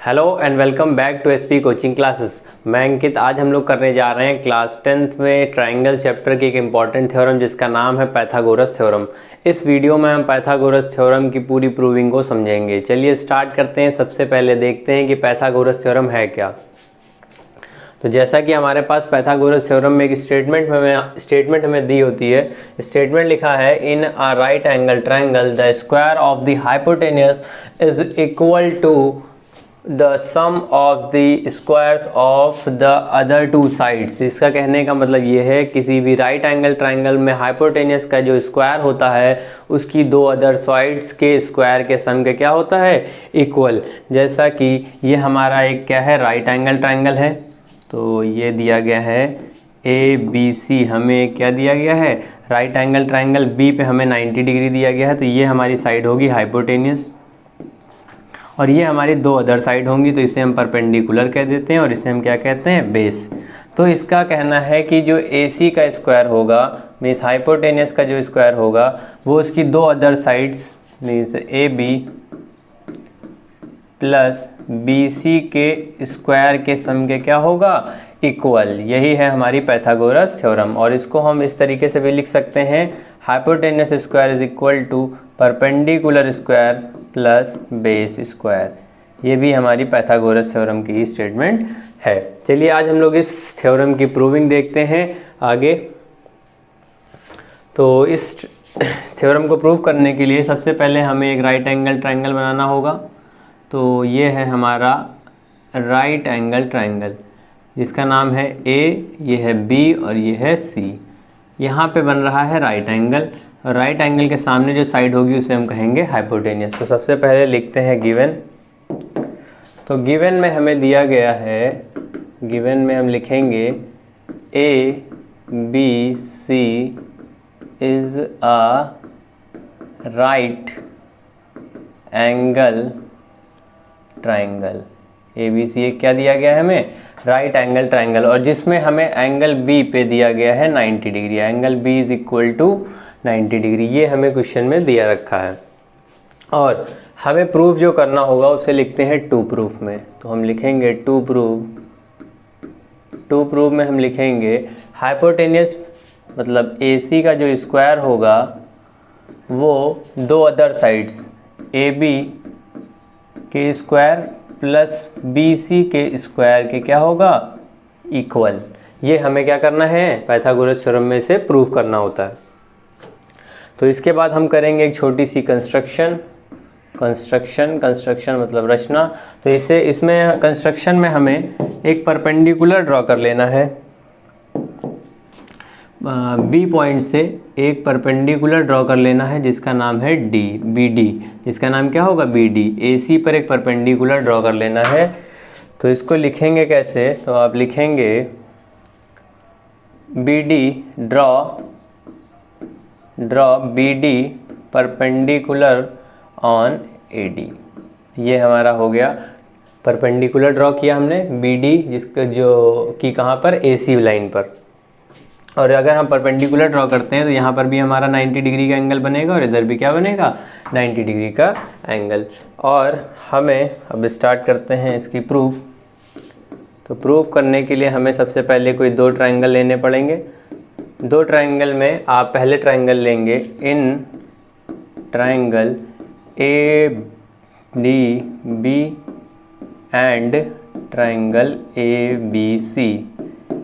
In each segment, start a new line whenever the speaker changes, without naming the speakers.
Hello and welcome back to SP coaching classes. मैं अंकित। आज हम लोग करने जा रहे हैं क्लास 10th में ट्रायंगल चैप्टर की एक इम्पॉर्टेंट थ्योरम जिसका नाम है पाइथागोरस थ्योरम। इस वीडियो में हम पाइथागोरस थ्योरम की पूरी प्रूविंग को समझेंगे। चलिए स्टार्ट करते हैं। सबसे पहले देखते हैं कि पाइथागोरस थ्योरम है क्या। तो जैसा कि हमारे पास पाइथागोरस थ्योरम में एक स्टेटमेंट हमें दी होती है। स्टेटमेंट लिखा है in a right angle triangle the square of the hypotenuse is equal to the sum of the squares of the other two sides. इसका कहने का मतलब ये है किसी भी राइट एंगल ट्रायंगल में हाइपोटेन्यूज का जो स्क्वायर होता है उसकी दो अदर साइड्स के स्क्वायर के सम के क्या होता है, इक्वल। जैसा कि ये हमारा एक क्या है, राइट एंगल ट्रायंगल है। तो ये दिया गया है ABC, हमें क्या दिया गया है, राइट एंगल ट्रायंगल। B पे हमें 90 डिग्री दिया गया है, तो ये हमारी साइड होगी हाइपोटेन्यूज और ये हमारी दो अदर साइड होंगी, तो इसे हम परपेंडिकुलर कह देते हैं और इसे हम क्या कहते हैं, बेस। तो इसका कहना है कि जो AC का स्क्वायर होगा मीन्स हाइपोटेन्यूज का जो स्क्वायर होगा वो उसकी दो other sides means AB plus BC के स्क्वायर के सम के क्या होगा, इक्वल। यही है हमारी पाइथागोरस थ्योरम। और इसको हम इस तरीके से भी लिख सकते हैं, hypotenuse square is equal to perpendicular square plus base square. ये भी हमारी पाइथागोरस थ्योरम की ही स्टेटमेंट है। चलिए आज हम लोग इस थ्योरम की प्रूविंग देखते हैं आगे। तो इस थ्योरम को प्रूव करने के लिए सबसे पहले हमें एक राइट एंगल ट्रायंगल बनाना होगा। तो ये है हमारा राइट एंगल ट्रायंगल जिसका नाम है A, ये है B और ये है C। यहाँ पे बन रहा है राइट एंगल। राइट एंगल के सामने जो साइड होगी उसे हम कहेंगे हाइपोटेन्यूज। तो सबसे पहले लिखते हैं गिवन। तो गिवन में हमें दिया गया है, गिवन में हम लिखेंगे ABC is a right angle triangle. ABC एक क्या दिया गया है हमें, राइट एंगल ट्रायंगल, और जिसमें हमें एंगल B पे दिया गया है 90 degree. Angle B is equal to 90 degree. ये हमें क्वेश्चन में दिया रखा है और हमें प्रूफ जो करना होगा उसे लिखते हैं टू प्रूफ में। तो हम लिखेंगे टू प्रूफ में हम लिखेंगे हाइपोटेन्यूज मतलब AC का जो स्क्वायर होगा वो दो अदर साइड्स AB के स्क्वायर प्लस BC के स्क्वायर के क्या होगा, इक्वल। ये हमें क्या करना है, पाइथागोरस थ्योरम में से प्रूव करना होता है। तो इसके बाद हम करेंगे एक छोटी सी कंस्ट्रक्शन मतलब रचना। तो इसमें कंस्ट्रक्शन में हमें एक परपेंडिकुलर ड्रॉ कर लेना है। B पॉइंट से एक परपेंडिकुलर ड्रॉ कर लेना है जिसका नाम है BD। जिसका नाम क्या होगा, BD। AC पर एक परपेंडिकुलर ड्रॉ कर लेना है। तो इसको लिखेंगे कैसे, तो आप लिखेंगे BD draw BD perpendicular on AD। ये हमारा हो गया, परपेंडिकुलर ड्रॉ किया हमने BD जिसका जो कि कहाँ पर, AC लाइन पर। और अगर हम परपेंडिकुलर ड्रॉ करते हैं तो यहाँ पर भी हमारा 90 डिग्री का एंगल बनेगा और इधर भी क्या बनेगा, 90 डिग्री का एंगल। और हमें अब स्टार्ट करते हैं इसकी प्रूफ। तो प्रूफ करने के लिए हमें सबसे पहले कोई दो ट्रायंगल लेने पड़ेंगे। दो ट्रायंगल में आप पहले ट्रायंगल लेंगे in triangle ADB and triangle ABC।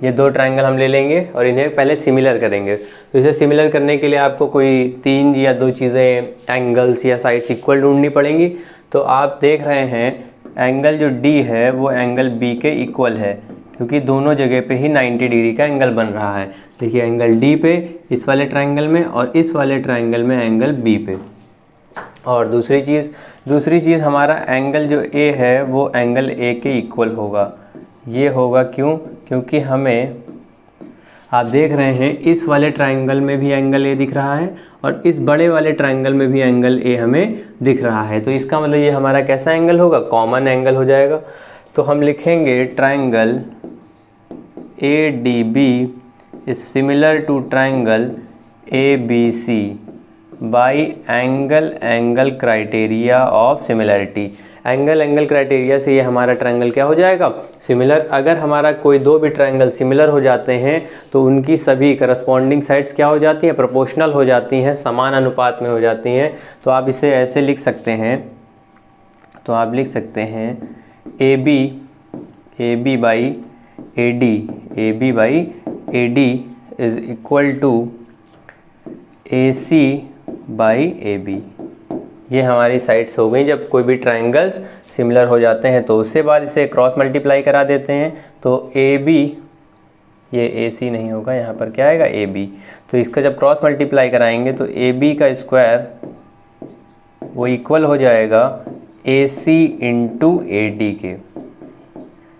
ये दो ट्रायंगल हम ले लेंगे और इन्हें पहले सिमिलर करेंगे। तो इसे सिमिलर करने के लिए आपको कोई तीन या दो चीज़ें, एंगल्स या साइड्स इक्वल ढूंढनी पड़ेंगी। तो आप देख रहे हैं एंगल जो D है वो एंगल B के इक्वल है क्योंकि दोनों जगह पे ही 90 डिग्री का एंगल बन रहा है। देखिए एंगल D पे इस वाले ट्रायंगल में और इस वाले ट्रायंगल में एंगल B पे। और दूसरी चीज़ हमारा एंगल जो A है वो एंगल A के इक्वल होगा। ये होगा क्यों, क्योंकि हमें आप देख रहे हैं इस वाले ट्रायंगल में भी एंगल A दिख रहा है और इस बड़े वाले ट्रायंगल में भी एंगल A हमें दिख रहा है। तो इसका मतलब ये हमारा कैसा एंगल होगा, कॉमन एंगल हो जाएगा। तो हम लिखेंगे triangle ADB is similar to triangle ABC by angle criteria of similarity. Angle angle criteria से ये हमारा ट्रायंगल क्या हो जाएगा, सिमिलर। अगर हमारा कोई दो भी ट्रायंगल सिमिलर हो जाते हैं तो उनकी सभी करस्पॉन्डिंग साइड्स क्या हो जाती हैं, प्रोपोर्शनल हो जाती हैं, समान अनुपात में हो जाती हैं। तो आप इसे ऐसे लिख सकते हैं, तो आप लिख सकते हैं A B by A D is equal to A C by A B. ये हमारी साइड्स हो गई जब कोई भी ट्रायंगल्स सिमिलर हो जाते हैं। तो उसके बाद इसे क्रॉस मल्टीप्लाई करा देते हैं, तो ए बी, ये ए सी नहीं होगा, यहाँ पर क्या आएगा ए बी। तो इसका जब क्रॉस मल्टीप्लाई कराएंगे तो ए बी का स्क्वायर वो इक्वल हो जाएगा ए सी इंटू ए डी के।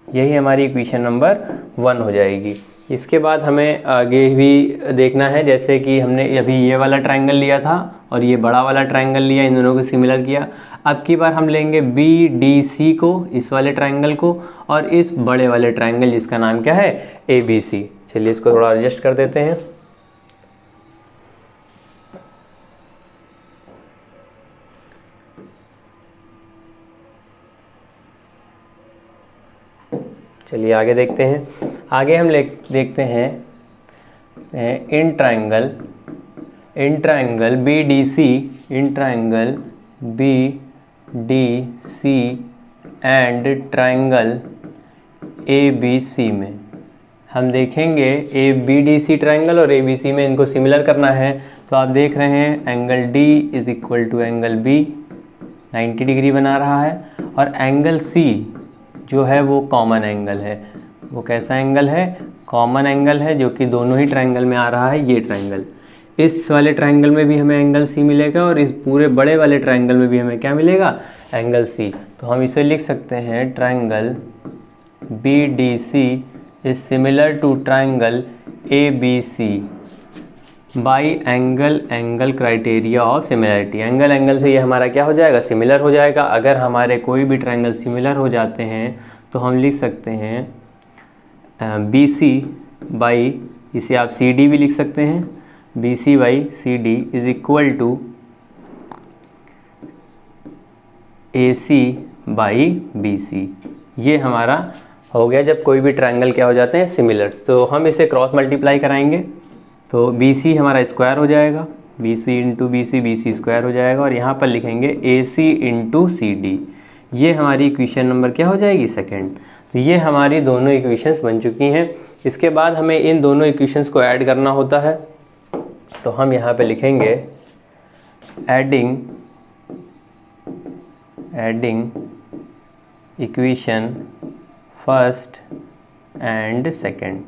यही हमारी इक्वेशन नंबर 1 हो जाएगी। इसके बाद हमें आगे भी देखना है, जैसे कि हमने अभी ये वाला ट्रायंगल लिया था और ये बड़ा वाला ट्रायंगल लिया, इन दोनों को सिमिलर किया। अब की बार हम लेंगे बी डी सी को, इस वाले ट्रायंगल को, और इस बड़े वाले ट्रायंगल जिसका नाम क्या है, ए बी सी। चलिए इसको थोड़ा एडजस्ट कर देते हैं। चलिए आगे देखते हैं। आगे हम देखते हैं in triangle B D C, in triangle B D C and triangle A B C में हम देखेंगे A B D C triangle और ए बी सी में इनको सिमिलर करना है। तो आप देख रहे हैं angle D is equal to angle B 90 degree बना रहा है, और एंगल सी जो है वो कॉमन एंगल है। वो कैसा एंगल है, कॉमन एंगल है, जो कि दोनों ही ट्रायंगल में आ रहा है। ये ट्रायंगल, इस वाले ट्रायंगल में भी हमें एंगल सी मिलेगा और इस पूरे बड़े वाले ट्रायंगल में भी हमें क्या मिलेगा, एंगल सी। तो हम इसे लिख सकते हैं triangle B D C is similar to triangle A B C by angle angle criteria of similarity. Angle angle से ये हमारा क्या हो जाएगा, सिमिलर हो जाएगा। अगर हमारे कोई भी ट्रायंगल सिमिलर हो जाते हैं तो हम लिख सकते हैं बी सी बाई, इसे आप सी डी भी लिख सकते हैं, B C by C D is equal to A C by B C. ये हमारा हो गया जब कोई भी ट्रायंगल क्या हो जाते हैं, सिमिलर। तो हम इसे क्रॉस मल्टीप्लाई कराएंगे, तो बी सी हमारा स्क्वायर हो जाएगा, B C into B C square हो जाएगा, और यहाँ पर लिखेंगे A C into C D. ये हमारी इक्वेशन नंबर क्या हो जाएगी, सेकंड। तो ये हमारी दोनों इक्वेशंस बन चुकी हैं। इसके बाद हमें इन दोनों इक्वेशंस को ऐड करना होता है। तो हम यहाँ पे लिखेंगे adding equation first and second.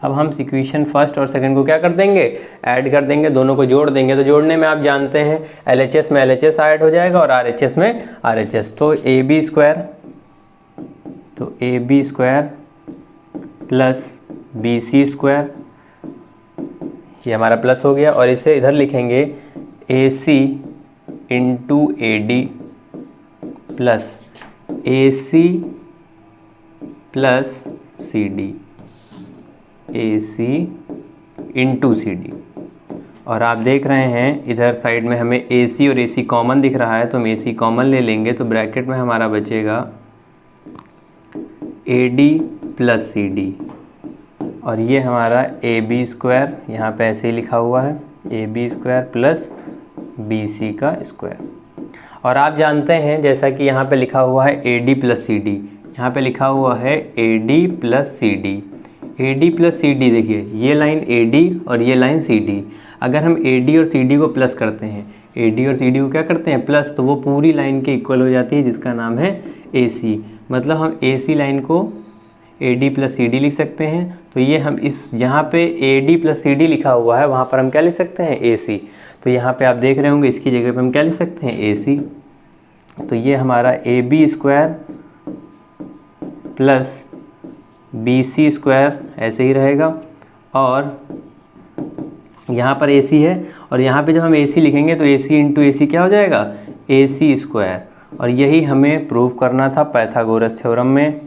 अब हम इक्वेशन फर्स्ट और सेकंड को क्या कर देंगे, ऐड कर देंगे, दोनों को जोड़ देंगे। तो जोड़ने में आप जानते हैं LHS में LHS ऐड हो जाएगा और RHS में RHS। तो A B square plus B C square, ये हमारा प्लस हो गया, और इसे इधर लिखेंगे A C into A D plus A C plus C D, A C into C D. और आप देख रहे हैं इधर साइड में हमें ए सी और ए सी कॉमन दिख रहा है, तो हम ए सी कॉमन ले लेंगे। तो ब्रैकेट में हमारा बचेगा A D plus C D, और ये हमारा ए बी स्क्वायर, यहाँ पे ऐसे ही लिखा हुआ है, A B square plus B C का स्क्वायर। और आप जानते हैं जैसा कि यहाँ पे लिखा हुआ है A D plus C D, यहाँ पे लिखा हुआ है A D plus C D. A D plus C D, देखिए ये लाइन ए डी और ये लाइन सी डी। अगर हम ए डी और सी डी को प्लस करते हैं, ए डी और सी डी को क्या करते हैं, प्लस, तो वो पूरी लाइन के इक्वल हो जाती है, जिसका नाम है ए सी। मतलब हम ए सी लाइन को A D plus C D लिख सकते हैं। तो ये हम इस यहाँ पे A D plus C D लिखा हुआ है, वहाँ पर हम क्या लिख सकते हैं, ए सी। तो यहाँ पे आप देख रहे होंगे इसकी जगह पे हम क्या लिख सकते हैं, ए सी। तो ये हमारा A B square plus B C square ऐसे ही रहेगा, और यहाँ पर ए सी है, और यहाँ पे जब हम ए सी लिखेंगे तो ए सी इंटू ए सी क्या हो जाएगा, ए सी स्क्वायर। और यही हमें प्रूव करना था पाइथागोरस थ्योरम में,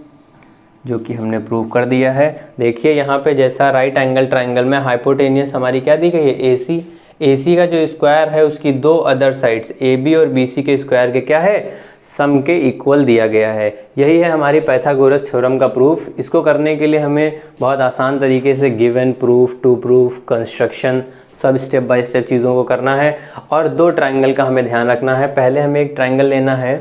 जो कि हमने प्रूव कर दिया है। देखिए यहाँ पे जैसा राइट एंगल ट्रायंगल में हाइपोटेनियस हमारी क्या दी गई है, ए सी। ए सी का जो स्क्वायर है उसकी दो अदर साइड्स ए बी और बी सी के स्क्वायर के क्या है, सम के इक्वल दिया गया है। यही है हमारी पाइथागोरस थ्योरम का प्रूफ। इसको करने के लिए हमें बहुत आसान तरीके से given proof, to proof, construction सब स्टेप बाय स्टेप चीज़ों को करना है। और दो ट्रायंगल का हमें ध्यान रखना है। पहले हमें एक ट्रायंगल लेना है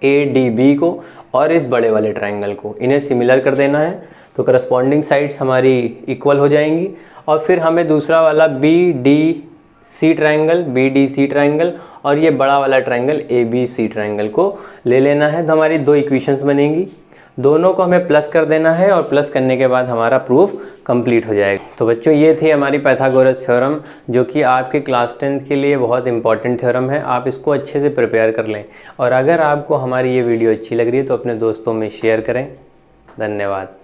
ADB को और इस बड़े वाले ट्रायंगल को, इन्हें सिमिलर कर देना है तो करस्पॉन्डिंग साइड्स हमारी इक्वल हो जाएंगी। और फिर हमें दूसरा वाला BDC ट्रायंगल और ये बड़ा वाला ट्रायंगल ABC ट्रायंगल को ले लेना है। तो हमारी दो इक्वेशंस बनेंगी, दोनों को हमें प्लस कर देना है और प्लस करने के बाद हमारा प्रूफ कंप्लीट हो जाएगा। तो बच्चों ये थी हमारी पाइथागोरस थ्योरम, जो कि आपके क्लास 10th के लिए बहुत इंपॉर्टेंट थ्योरम है। आप इसको अच्छे से प्रिपेयर कर लें और अगर आपको हमारी ये वीडियो अच्छी लग रही है तो अपने दोस्तों में शेयर करें। धन्यवाद।